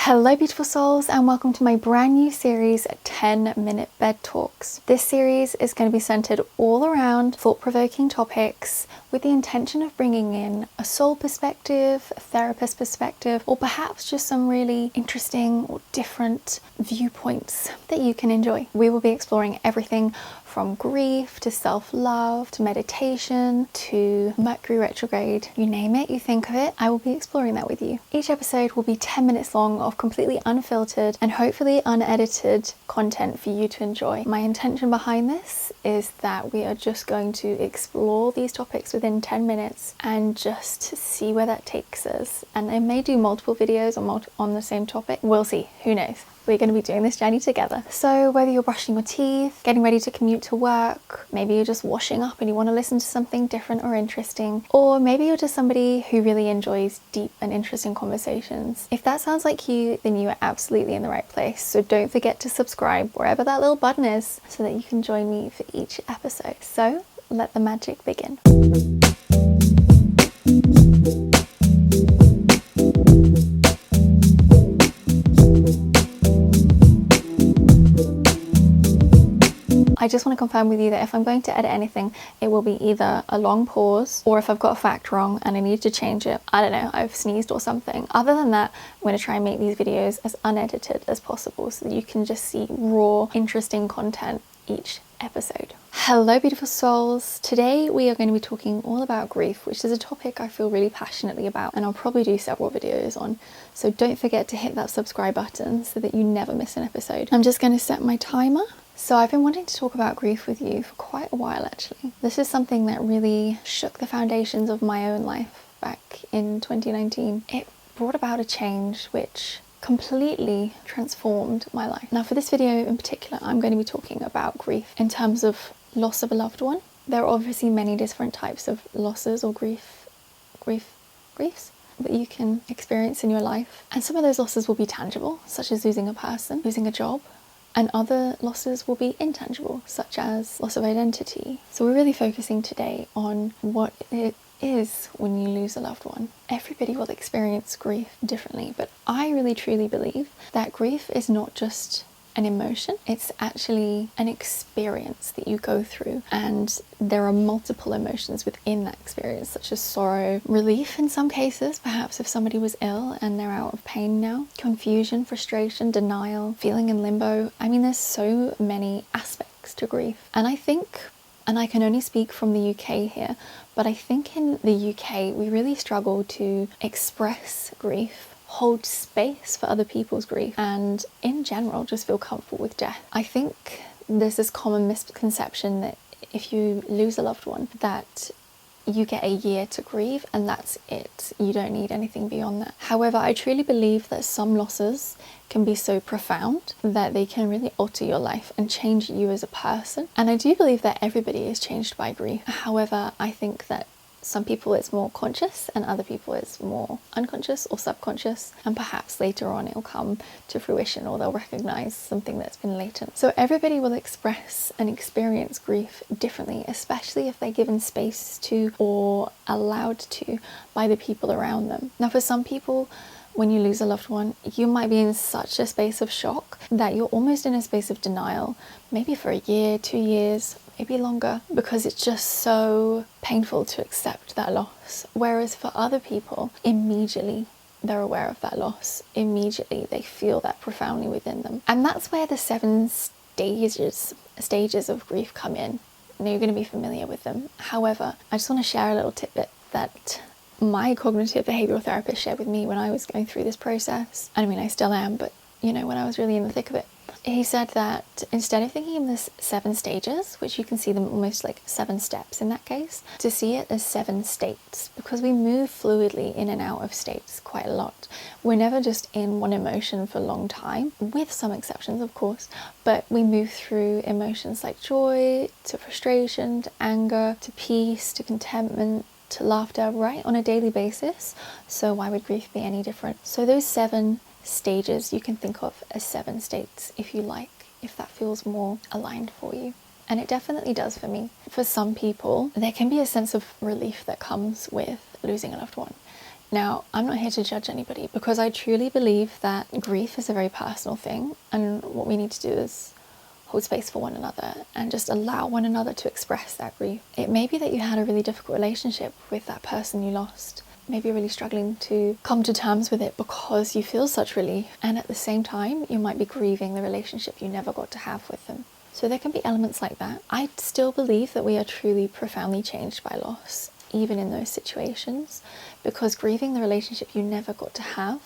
Hello beautiful souls, and welcome to my brand new series, 10-Minute Bed Talks. This series is going to be centered all around thought-provoking topics with the intention of bringing in a soul perspective, a therapist perspective, or perhaps just some really interesting or different viewpoints that you can enjoy. We will be exploring everything from grief to self-love to meditation to Mercury retrograde. You name it, you think of it, I will be exploring that with you. Each episode will be 10 minutes long of completely unfiltered and hopefully unedited content for you to enjoy. My intention behind this is that we are just going to explore these topics within 10 minutes and just see where that takes us. And I may do multiple videos on the same topic. We'll see, who knows? We're going to be doing this journey together. So whether you're brushing your teeth, getting ready to commute to work, maybe you're just washing up and you want to listen to something different or interesting, or maybe you're just somebody who really enjoys deep and interesting conversations. If that sounds like you, then you are absolutely in the right place. So don't forget to subscribe wherever that little button is so that you can join me for each episode. So let the magic begin. I just want to confirm with you that if I'm going to edit anything, it will be either a long pause, or if I've got a fact wrong and I need to change it, I don't know, I've sneezed or something. Other than that, I'm going to try and make these videos as unedited as possible so that you can just see raw, interesting content each episode. Hello beautiful souls. Today we are going to be talking all about grief, which is a topic I feel really passionately about, and I'll probably do several videos on. So don't forget to hit that subscribe button so that you never miss an episode. I'm just going to set my timer. So I've been wanting to talk about grief with you for quite a while actually. This is something that really shook the foundations of my own life back in 2019. It brought about a change which completely transformed my life. Now for this video in particular, I'm going to be talking about grief in terms of loss of a loved one. There are obviously many different types of losses or griefs that you can experience in your life. And some of those losses will be tangible, such as losing a person, losing a job. And other losses will be intangible, such as loss of identity. So we're really focusing today on what it is when you lose a loved one. Everybody will experience grief differently, but I really truly believe that grief is not just an emotion, it's actually an experience that you go through, and there are multiple emotions within that experience, such as sorrow, relief in some cases, perhaps if somebody was ill and they're out of pain now, confusion, frustration, denial, feeling in limbo. I mean, there's so many aspects to grief, and I think, and I can only speak from the UK here, but I think in the UK we really struggle to express grief, hold space for other people's grief, and in general just feel comfortable with death. I think there's this common misconception that if you lose a loved one, that you get a year to grieve and that's it. You don't need anything beyond that. However, I truly believe that some losses can be so profound that they can really alter your life and change you as a person. And I do believe that everybody is changed by grief. However, I think that some people it's more conscious and other people it's more unconscious or subconscious, and perhaps later on it'll come to fruition or they'll recognize something that's been latent. So everybody will express and experience grief differently, especially if they're given space to or allowed to by the people around them. Now for some people, when you lose a loved one, you might be in such a space of shock that you're almost in a space of denial, maybe for a year, 2 years, maybe longer, because it's just so painful to accept that loss. Whereas for other people, immediately they're aware of that loss. Immediately they feel that profoundly within them. And that's where the 7 stages of grief come in. Now you're going to be familiar with them. However, I just want to share a little tidbit that my cognitive behavioral therapist shared with me when I was going through this process. I mean, I still am, but you know, when I was really in the thick of it. He said that instead of thinking of this 7 stages, which you can see them almost like 7 steps in that case, to see it as 7 states, because we move fluidly in and out of states quite a lot. We're never just in one emotion for a long time, with some exceptions of course, but we move through emotions like joy, to frustration, to anger, to peace, to contentment, to laughter, right, on a daily basis. So why would grief be any different? So those 7 stages you can think of as 7 states if you like, if that feels more aligned for you. And it definitely does for me. For some people, there can be a sense of relief that comes with losing a loved one. Now, I'm not here to judge anybody because I truly believe that grief is a very personal thing, and what we need to do is hold space for one another and just allow one another to express that grief. It may be that you had a really difficult relationship with that person you lost. Maybe you're really struggling to come to terms with it because you feel such relief, and at the same time you might be grieving the relationship you never got to have with them. So there can be elements like that. I still believe that we are truly profoundly changed by loss, even in those situations, because grieving the relationship you never got to have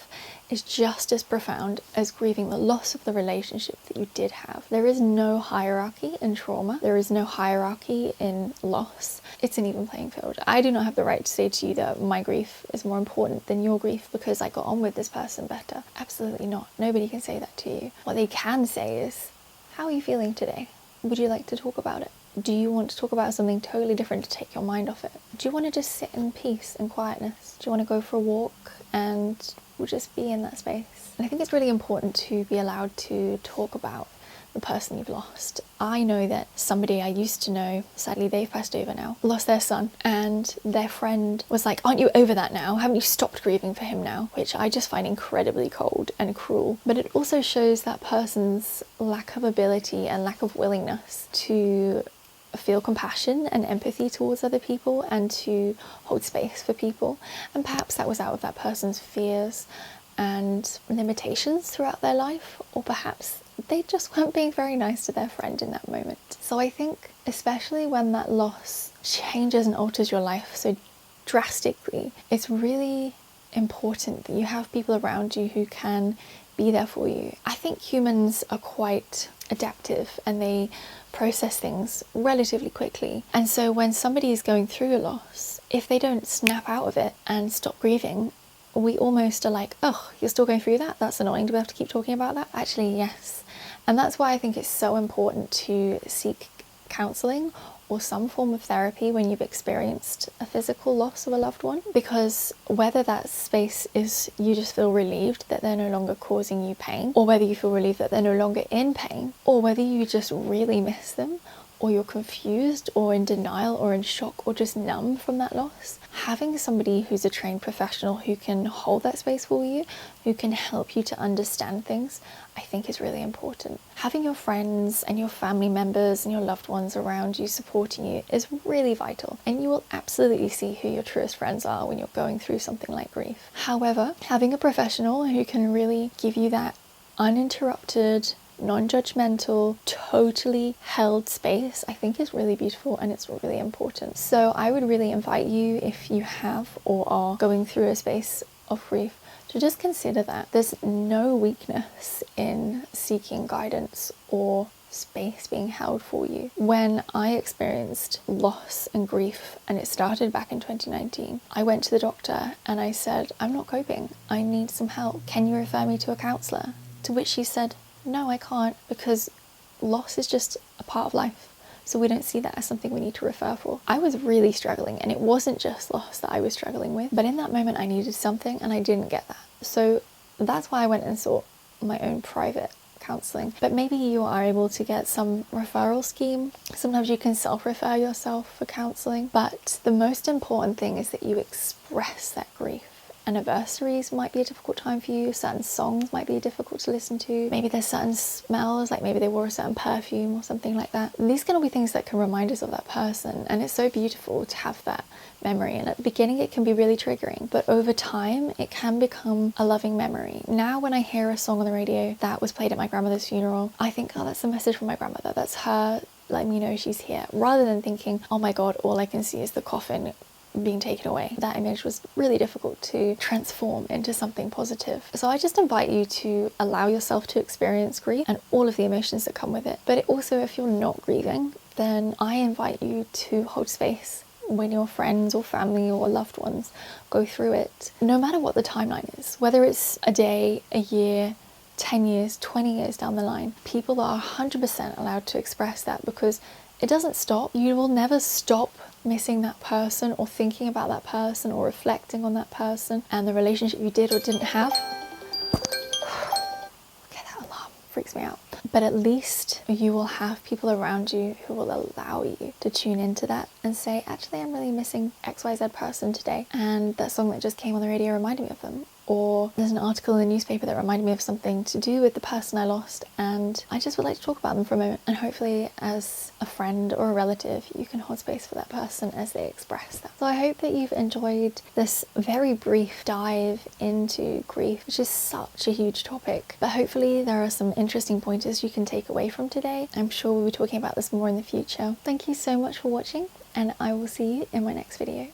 is just as profound as grieving the loss of the relationship that you did have. There is no hierarchy in trauma. There is no hierarchy in loss. It's an even playing field. I do not have the right to say to you that my grief is more important than your grief because I got on with this person better. Absolutely not. Nobody can say that to you. What they can say is, how are you feeling today? Would you like to talk about it? Do you want to talk about something totally different to take your mind off it? Do you want to just sit in peace and quietness? Do you want to go for a walk and we'll just be in that space? And I think it's really important to be allowed to talk about the person you've lost. I know that somebody I used to know, sadly they've passed over now, lost their son, and their friend was like, aren't you over that now? Haven't you stopped grieving for him now? Which I just find incredibly cold and cruel. But it also shows that person's lack of ability and lack of willingness to feel compassion and empathy towards other people and to hold space for people. And perhaps that was out of that person's fears and limitations throughout their life, or perhaps they just weren't being very nice to their friend in that moment. So I think, especially when that loss changes and alters your life so drastically, it's really important that you have people around you who can be there for you. I think humans are quite adaptive and they process things relatively quickly. And so when somebody is going through a loss, if they don't snap out of it and stop grieving, we almost are like, oh, you're still going through that? That's annoying. Do we have to keep talking about that? Actually, yes. And that's why I think it's so important to seek counselling or some form of therapy when you've experienced a physical loss of a loved one, because whether that space is you just feel relieved that they're no longer causing you pain, or whether you feel relieved that they're no longer in pain, or whether you just really miss them, or you're confused or in denial or in shock or just numb from that loss, having somebody who's a trained professional who can hold that space for you, who can help you to understand things, I think is really important. Having your friends and your family members and your loved ones around you supporting you is really vital, and you will absolutely see who your truest friends are when you're going through something like grief. However, having a professional who can really give you that uninterrupted, non-judgmental, totally held space, I think is really beautiful and it's really important. So I would really invite you, if you have or are going through a space of grief, to just consider that there's no weakness in seeking guidance or space being held for you. When I experienced loss and grief, and it started back in 2019, I went to the doctor and I said, I'm not coping, I need some help, can you refer me to a counsellor? To which she said, no, I can't, because loss is just a part of life. So we don't see that as something we need to refer for. I was really struggling, and it wasn't just loss that I was struggling with, but in that moment I needed something and I didn't get that. So that's why I went and sought my own private counselling. But maybe you are able to get some referral scheme. Sometimes you can self-refer yourself for counselling, but the most important thing is that you express that grief. Anniversaries might be a difficult time for you, certain songs might be difficult to listen to, maybe there's certain smells, like maybe they wore a certain perfume or something like that. These can all be things that can remind us of that person, and it's so beautiful to have that memory. And at the beginning it can be really triggering, but over time it can become a loving memory. Now when I hear a song on the radio that was played at my grandmother's funeral, I think, oh, that's a message from my grandmother, that's her letting me know she's here, rather than thinking, oh my god, all I can see is the coffin being taken away. That image was really difficult to transform into something positive. So I just invite you to allow yourself to experience grief and all of the emotions that come with it. But also, if you're not grieving, then I invite you to hold space when your friends or family or loved ones go through it, no matter what the timeline is, whether it's a day, a year, 10 years, 20 years down the line. People are 100% allowed to express that, because it doesn't stop. You will never stop missing that person or thinking about that person or reflecting on that person and the relationship you did or didn't have. Okay, that alarm freaks me out. but at least you will have people around you who will allow you to tune into that and say, actually, I'm really missing XYZ person today, and that song that just came on the radio reminded me of them. Or there's an article in the newspaper that reminded me of something to do with the person I lost, and I just would like to talk about them for a moment. And hopefully, as a friend or a relative, you can hold space for that person as they express that. So I hope that you've enjoyed this very brief dive into grief, which is such a huge topic. But hopefully there are some interesting pointers you can take away from today. I'm sure we'll be talking about this more in the future. Thank you so much for watching, and I will see you in my next video.